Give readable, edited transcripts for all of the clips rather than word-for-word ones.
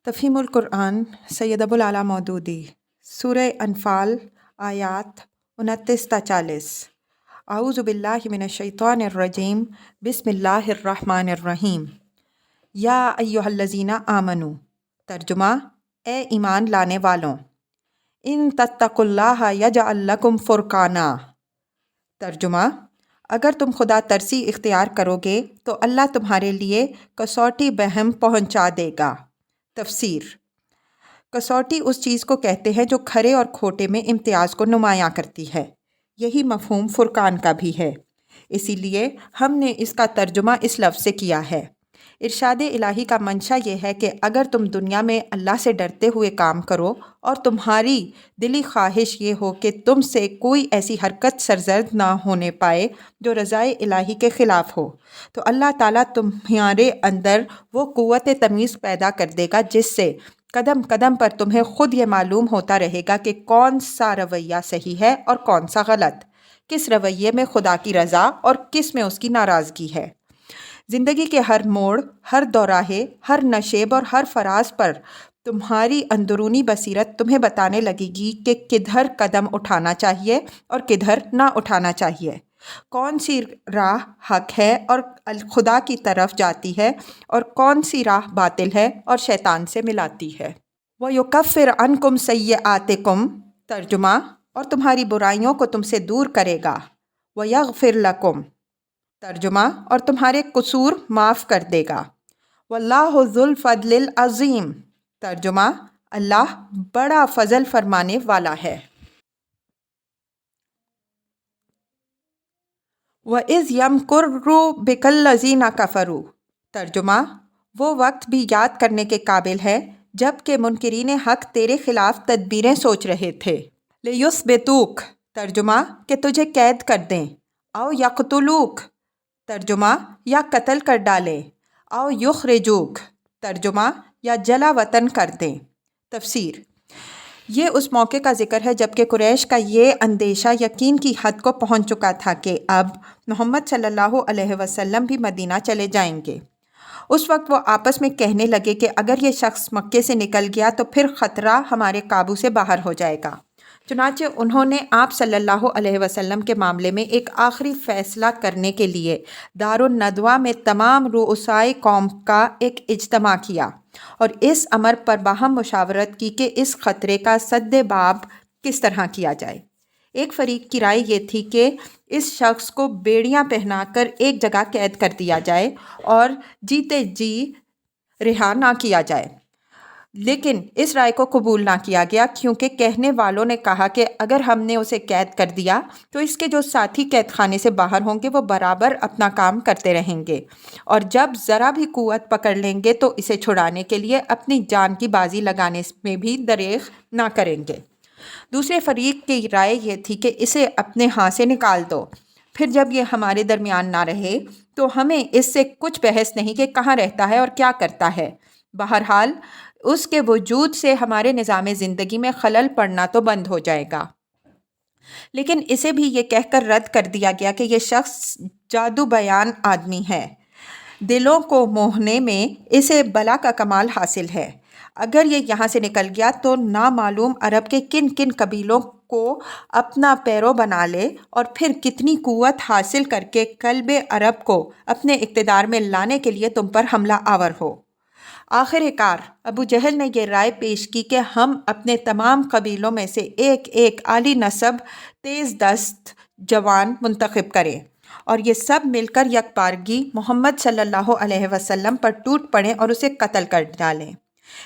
تفہیم القرآن سید ابو العلا مودودی سورہ انفال آیات 29 تا 40۔ اعوذ باللہ من الشیطان الرجیم بسم اللہ الرحمن الرحیم۔ یا ایہا الذین آمنو، ترجمہ اے ایمان لانے والوں، ان تتقوا اللہ یجعل لکم فرقانا، ترجمہ اگر تم خدا ترسی اختیار کرو گے تو اللہ تمہارے لیے کسوٹی بہم پہنچا دے گا۔ تفسیر۔ کسوٹی اس چیز کو کہتے ہیں جو کھرے اور کھوٹے میں امتیاز کو نمایاں کرتی ہے۔ یہی مفہوم فرقان کا بھی ہے، اسی لیے ہم نے اس کا ترجمہ اس لفظ سے کیا ہے۔ ارشاد الہی کا منشا یہ ہے کہ اگر تم دنیا میں اللہ سے ڈرتے ہوئے کام کرو اور تمہاری دلی خواہش یہ ہو کہ تم سے کوئی ایسی حرکت سرزد نہ ہونے پائے جو رضائے الہی کے خلاف ہو، تو اللہ تعالیٰ تمہارے اندر وہ قوت تمیز پیدا کر دے گا جس سے قدم قدم پر تمہیں خود یہ معلوم ہوتا رہے گا کہ کون سا رویہ صحیح ہے اور کون سا غلط، کس رویے میں خدا کی رضا اور کس میں اس کی ناراضگی ہے۔ زندگی کے ہر موڑ، ہر دوراہے، ہر نشیب اور ہر فراز پر تمہاری اندرونی بصیرت تمہیں بتانے لگے گی کہ کدھر قدم اٹھانا چاہیے اور کدھر نہ اٹھانا چاہیے، کون سی راہ حق ہے اور خدا کی طرف جاتی ہے اور کون سی راہ باطل ہے اور شیطان سے ملاتی ہے۔ وَيُكَفِّرْ عَنْكُمْ سَيِّئَاتِكُمْ، ترجمہ اور تمہاری برائیوں کو تم سے دور کرے گا۔ وَيَغْفِرْ لَكُمْ، ترجمہ اور تمہارے قصور معاف کر دے گا۔ وَاللَّهُ ذُو الْفَضْلِ الْعَظِيمِ، ترجمہ اللہ بڑا فضل فرمانے والا ہے۔ وَإِذْ يَمْكُرُّ بِكَ الَّذِينَ كَفَرُوا، ترجمہ وہ وقت بھی یاد کرنے کے قابل ہے جب کہ منکرین حق تیرے خلاف تدبیریں سوچ رہے تھے۔ لِيُثْبِتُوكَ، ترجمہ کہ تجھے قید کر دیں۔ اَوْ يَقْتُلُوكَ، ترجمہ یا قتل کر ڈالیں۔ اَوْ يُخْرِجُوكَ، ترجمہ یا جلا وطن کر دیں۔ تفسیر۔ یہ اس موقع کا ذکر ہے جب کہ قریش کا یہ اندیشہ یقین کی حد کو پہنچ چکا تھا کہ اب محمد صلی اللہ علیہ وسلم بھی مدینہ چلے جائیں گے۔ اس وقت وہ آپس میں کہنے لگے کہ اگر یہ شخص مکے سے نکل گیا تو پھر خطرہ ہمارے قابو سے باہر ہو جائے گا۔ چنانچہ انہوں نے آپ صلی اللہ علیہ وسلم کے معاملے میں ایک آخری فیصلہ کرنے کے لیے دارالندوہ میں تمام رؤسائے قوم کا ایک اجتماع کیا اور اس امر پر باہم مشاورت کی کہ اس خطرے کا سد باب کس طرح کیا جائے۔ ایک فریق کی رائے یہ تھی کہ اس شخص کو بیڑیاں پہنا کر ایک جگہ قید کر دیا جائے اور جیتے جی رہا نہ کیا جائے، لیکن اس رائے کو قبول نہ کیا گیا کیونکہ کہنے والوں نے کہا کہ اگر ہم نے اسے قید کر دیا تو اس کے جو ساتھی قید خانے سے باہر ہوں گے وہ برابر اپنا کام کرتے رہیں گے اور جب ذرا بھی قوت پکڑ لیں گے تو اسے چھڑانے کے لیے اپنی جان کی بازی لگانے میں بھی دریغ نہ کریں گے۔ دوسرے فریق کی رائے یہ تھی کہ اسے اپنے ہاں سے نکال دو، پھر جب یہ ہمارے درمیان نہ رہے تو ہمیں اس سے کچھ بحث نہیں کہ کہاں رہتا ہے اور کیا کرتا ہے، بہرحال اس کے وجود سے ہمارے نظام زندگی میں خلل پڑنا تو بند ہو جائے گا۔ لیکن اسے بھی یہ کہہ کر رد کر دیا گیا کہ یہ شخص جادو بیان آدمی ہے، دلوں کو موہنے میں اسے بلا کا کمال حاصل ہے۔ اگر یہ یہاں سے نکل گیا تو نامعلوم عرب کے کن کن قبیلوں کو اپنا پیرو بنا لے اور پھر کتنی قوت حاصل کر کے قلب عرب کو اپنے اقتدار میں لانے کے لیے تم پر حملہ آور ہو۔ آخر کار ابو جہل نے یہ رائے پیش کی کہ ہم اپنے تمام قبیلوں میں سے ایک ایک عالی نسب تیز دست جوان منتخب کریں اور یہ سب مل کر یکبارگی محمد صلی اللہ علیہ وسلم پر ٹوٹ پڑیں اور اسے قتل کر ڈالیں۔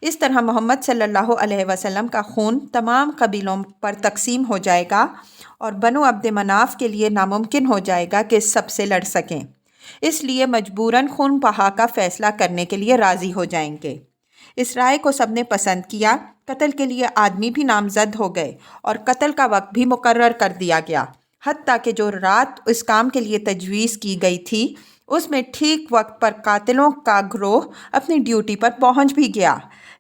اس طرح محمد صلی اللہ علیہ وسلم کا خون تمام قبیلوں پر تقسیم ہو جائے گا اور بنو عبد مناف کے لیے ناممکن ہو جائے گا کہ سب سے لڑ سکیں، اس لیے مجبوراً خون بہا کا فیصلہ کرنے کے لیے راضی ہو جائیں گے۔ اس رائے کو سب نے پسند کیا، قتل کے لیے آدمی بھی نامزد ہو گئے اور قتل کا وقت بھی مقرر کر دیا گیا، حتیٰ کہ جو رات اس کام کے لیے تجویز کی گئی تھی اس میں ٹھیک وقت پر قاتلوں کا گروہ اپنی ڈیوٹی پر پہنچ بھی گیا،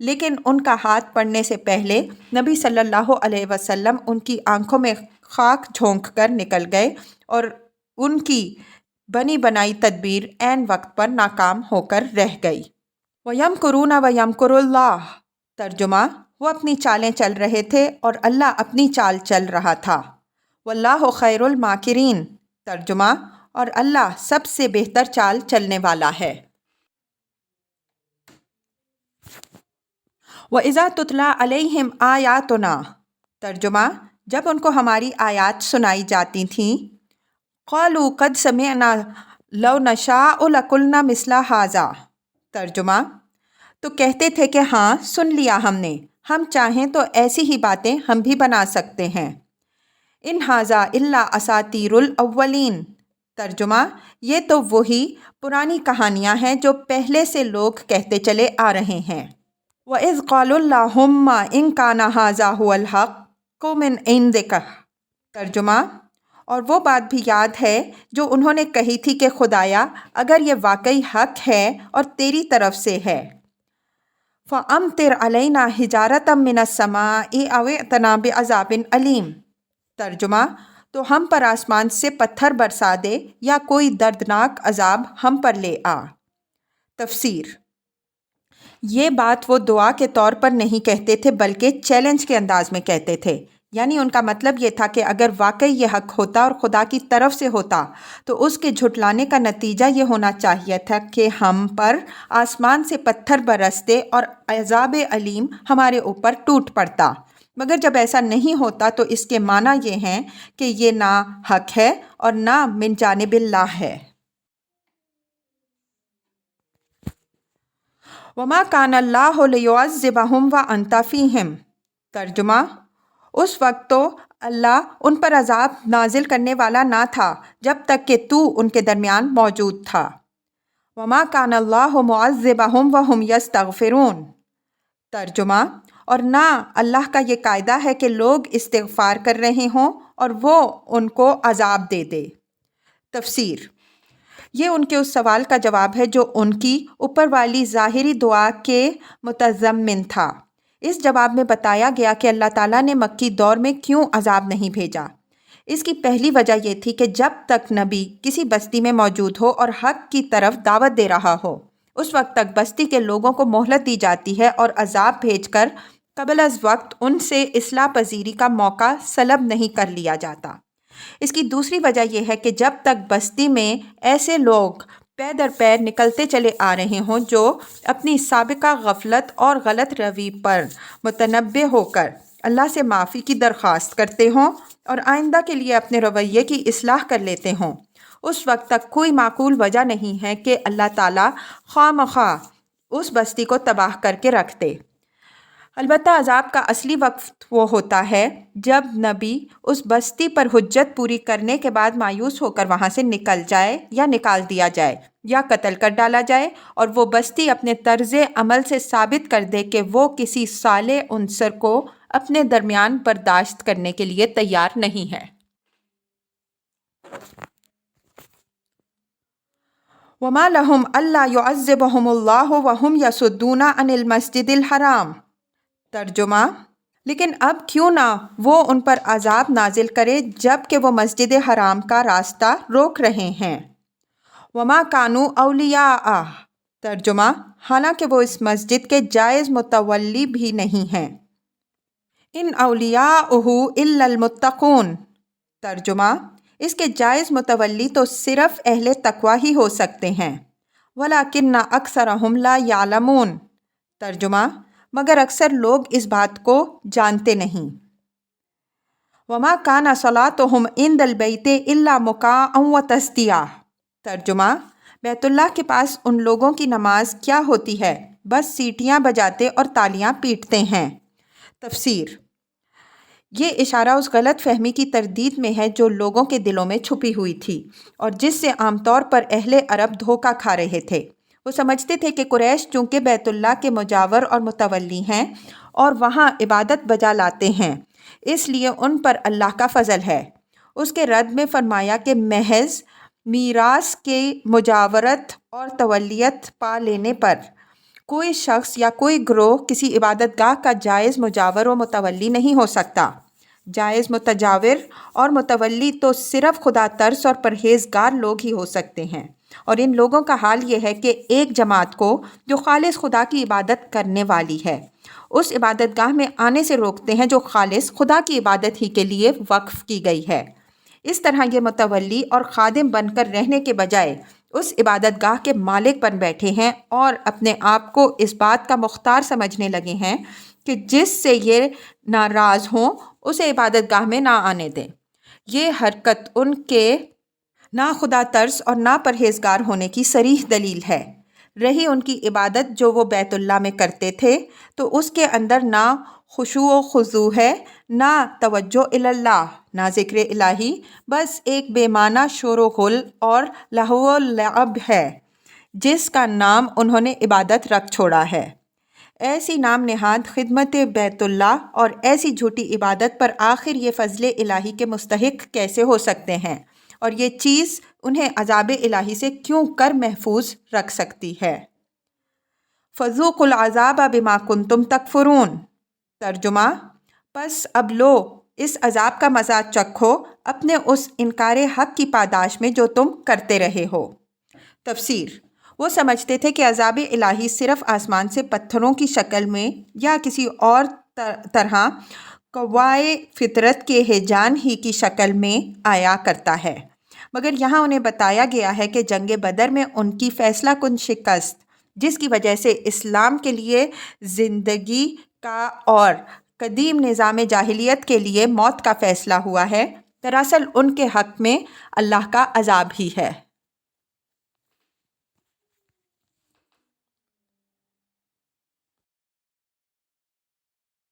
لیکن ان کا ہاتھ پڑنے سے پہلے نبی صلی اللہ علیہ وسلم ان کی آنکھوں میں خاک جھونک کر نکل گئے اور ان کی بنی بنائی تدبیر عین وقت پر ناکام ہو کر رہ گئی۔ وَيَمْكُرُونَ وَيَمْكُرُ اللَّهُ، ترجمہ: وہ اپنی چالیں چل رہے تھے اور اللہ اپنی چال چل رہا تھا۔ واللہ خیر الماکرین۔ ترجمہ: اور اللہ سب سے بہتر چال چلنے والا ہے۔ وَإِذَا تُتْلَىٰ عَلَيْهِمْ آیاتنا۔ ترجمہ: جب ان کو ہماری آیات سنائی جاتی تھیں، قالوا قد سمعنا لو نشاء لقلنا مثل هذا۔ ترجمہ: تو کہتے تھے کہ ہاں سن لیا ہم نے، ہم چاہیں تو ایسی ہی باتیں ہم بھی بنا سکتے ہیں۔ ان ھذا الا اساطیر الاولین۔ ترجمہ: یہ تو وہی پرانی کہانیاں ہیں جو پہلے سے لوگ کہتے چلے آ رہے ہیں۔ وَإِذْ قَالُوا اللَّهُمَّ إِنْ كَانَ هَذَا هُوَ الْحَقُّ مِنْ عِنْدِكَ۔ ترجمہ: اور وہ بات بھی یاد ہے جو انہوں نے کہی تھی کہ خدایا اگر یہ واقعی حق ہے اور تیری طرف سے ہے، فَأَمْطِرْ عَلَيْنَا حِجَارَةً مِّنَ السَّمَاءِ أَوْ ائْتِنَا بِعَذَابٍ أَلِيمٍ۔ ترجمہ: تو ہم پر آسمان سے پتھر برسا دے یا کوئی دردناک عذاب ہم پر لے آ۔ تفسیر: یہ بات وہ دعا کے طور پر نہیں کہتے تھے بلکہ چیلنج کے انداز میں کہتے تھے، یعنی ان کا مطلب یہ تھا کہ اگر واقعی یہ حق ہوتا اور خدا کی طرف سے ہوتا تو اس کے جھٹلانے کا نتیجہ یہ ہونا چاہیے تھا کہ ہم پر آسمان سے پتھر برستے اور عذاب علیم ہمارے اوپر ٹوٹ پڑتا، مگر جب ایسا نہیں ہوتا تو اس کے معنی یہ ہیں کہ یہ نہ حق ہے اور نہ من جانب اللہ ہے۔ وَمَا كَانَ اللَّهُ لِيُعَذِّبَهُمْ وَأَنْتَ فِيهِمْ۔ ترجمہ: اس وقت تو اللہ ان پر عذاب نازل کرنے والا نہ تھا جب تک کہ تو ان کے درمیان موجود تھا۔ وَمَا كَانَ اللَّهُ مُعَذِّبَهُمْ وَهُمْ يَسْتَغْفِرُونَ۔ ترجمہ: اور نہ اللہ کا یہ قاعدہ ہے کہ لوگ استغفار کر رہے ہوں اور وہ ان کو عذاب دے دے۔ تفسیر: یہ ان کے اس سوال کا جواب ہے جو ان کی اوپر والی ظاہری دعا کے متضمن تھا۔ اس جواب میں بتایا گیا کہ اللہ تعالیٰ نے مکی دور میں کیوں عذاب نہیں بھیجا۔ اس کی پہلی وجہ یہ تھی کہ جب تک نبی کسی بستی میں موجود ہو اور حق کی طرف دعوت دے رہا ہو، اس وقت تک بستی کے لوگوں کو مہلت دی جاتی ہے اور عذاب بھیج کر قبل از وقت ان سے اصلاح پذیری کا موقع سلب نہیں کر لیا جاتا۔ اس کی دوسری وجہ یہ ہے کہ جب تک بستی میں ایسے لوگ پے در پے نکلتے چلے آ رہے ہوں جو اپنی سابقہ غفلت اور غلط روی پر متنبہ ہو کر اللہ سے معافی کی درخواست کرتے ہوں اور آئندہ کے لیے اپنے رویے کی اصلاح کر لیتے ہوں، اس وقت تک کوئی معقول وجہ نہیں ہے کہ اللہ تعالیٰ خواہ مخواہ اس بستی کو تباہ کر کے رکھ دے۔ البتہ عذاب کا اصلی وقت وہ ہوتا ہے جب نبی اس بستی پر حجت پوری کرنے کے بعد مایوس ہو کر وہاں سے نکل جائے یا نکال دیا جائے یا قتل کر ڈالا جائے اور وہ بستی اپنے طرز عمل سے ثابت کر دے کہ وہ کسی صالح عنصر کو اپنے درمیان برداشت کرنے کے لیے تیار نہیں ہے۔ وَمَا لَهُمْ أَلَّا يُعَذِّبَهُمُ اللَّهُ وَهُمْ يَصُدُّونَ عَنِ الْمَسْجِدِ الْحَرَامِ۔ ترجمہ: لیکن اب کیوں نہ وہ ان پر عذاب نازل کرے جب کہ وہ مسجد حرام کا راستہ روک رہے ہیں۔ وَمَا كَانُوا أَوْلِيَاءَهُ۔ ترجمہ: حالانکہ وہ اس مسجد کے جائز متولی بھی نہیں ہیں۔ إِنْ أَوْلِيَاؤُهُ إِلَّا الْمُتَّقُونَ۔ ترجمہ: اس کے جائز متولی تو صرف اہل تقوی ہی ہو سکتے ہیں۔ وَلَكِنَّ أَكْثَرَهُمْ لَا يَعْلَمُونَ۔ ترجمہ: مگر اکثر لوگ اس بات کو جانتے نہیں۔ وَمَا كَانَ صَلَاتُهُمْ عِندَ الْبَيْتِ إِلَّا مُكَاءً وَتَصْدِيَةً۔ ترجمہ: بیت اللہ کے پاس ان لوگوں کی نماز کیا ہوتی ہے، بس سیٹیاں بجاتے اور تالیاں پیٹتے ہیں۔ تفسیر: یہ اشارہ اس غلط فہمی کی تردید میں ہے جو لوگوں کے دلوں میں چھپی ہوئی تھی اور جس سے عام طور پر اہل عرب دھوکہ کھا رہے تھے۔ وہ سمجھتے تھے کہ قریش چونکہ بیت اللہ کے مجاور اور متولی ہیں اور وہاں عبادت بجا لاتے ہیں، اس لیے ان پر اللہ کا فضل ہے۔ اس کے رد میں فرمایا کہ محض میراث کے مجاورت اور تولیت پا لینے پر کوئی شخص یا کوئی گروہ کسی عبادت گاہ کا جائز مجاور و متولی نہیں ہو سکتا۔ جائز متجاور اور متولی تو صرف خدا ترس اور پرہیزگار لوگ ہی ہو سکتے ہیں، اور ان لوگوں کا حال یہ ہے کہ ایک جماعت کو جو خالص خدا کی عبادت کرنے والی ہے، اس عبادت گاہ میں آنے سے روکتے ہیں جو خالص خدا کی عبادت ہی کے لیے وقف کی گئی ہے۔ اس طرح یہ متولی اور خادم بن کر رہنے کے بجائے اس عبادت گاہ کے مالک بن بیٹھے ہیں اور اپنے آپ کو اس بات کا مختار سمجھنے لگے ہیں کہ جس سے یہ ناراض ہوں اسے عبادت گاہ میں نہ آنے دیں۔ یہ حرکت ان کے نا خدا ترس اور نا پرہیزگار ہونے کی صریح دلیل ہے۔ رہی ان کی عبادت جو وہ بیت اللہ میں کرتے تھے تو اس کے اندر نہ خشوع و خضوع ہے، نہ توجہ اللہ، نہ ذکر الہی، بس ایک بے معنی شور و غل اور لہو و لعب ہے جس کا نام انہوں نے عبادت رکھ چھوڑا ہے۔ ایسی نام نہاد خدمت بیت اللہ اور ایسی جھوٹی عبادت پر آخر یہ فضل الہی کے مستحق کیسے ہو سکتے ہیں، اور یہ چیز انہیں عذاب الہی سے کیوں کر محفوظ رکھ سکتی ہے؟ فذوقوا العذاب بما کنتم تکفرون۔ ترجمہ: پس اب لو اس عذاب کا مزہ چکھو اپنے اس انکار حق کی پاداش میں جو تم کرتے رہے ہو۔ تفسیر: وہ سمجھتے تھے کہ عذاب الہی صرف آسمان سے پتھروں کی شکل میں یا کسی اور طرح قوائے فطرت کے ہیجان ہی کی شکل میں آیا کرتا ہے، مگر یہاں انہیں بتایا گیا ہے کہ جنگ بدر میں ان کی فیصلہ کن شکست، جس کی وجہ سے اسلام کے لیے زندگی کا اور قدیم نظام جاہلیت کے لیے موت کا فیصلہ ہوا ہے، دراصل ان کے حق میں اللہ کا عذاب ہی ہے۔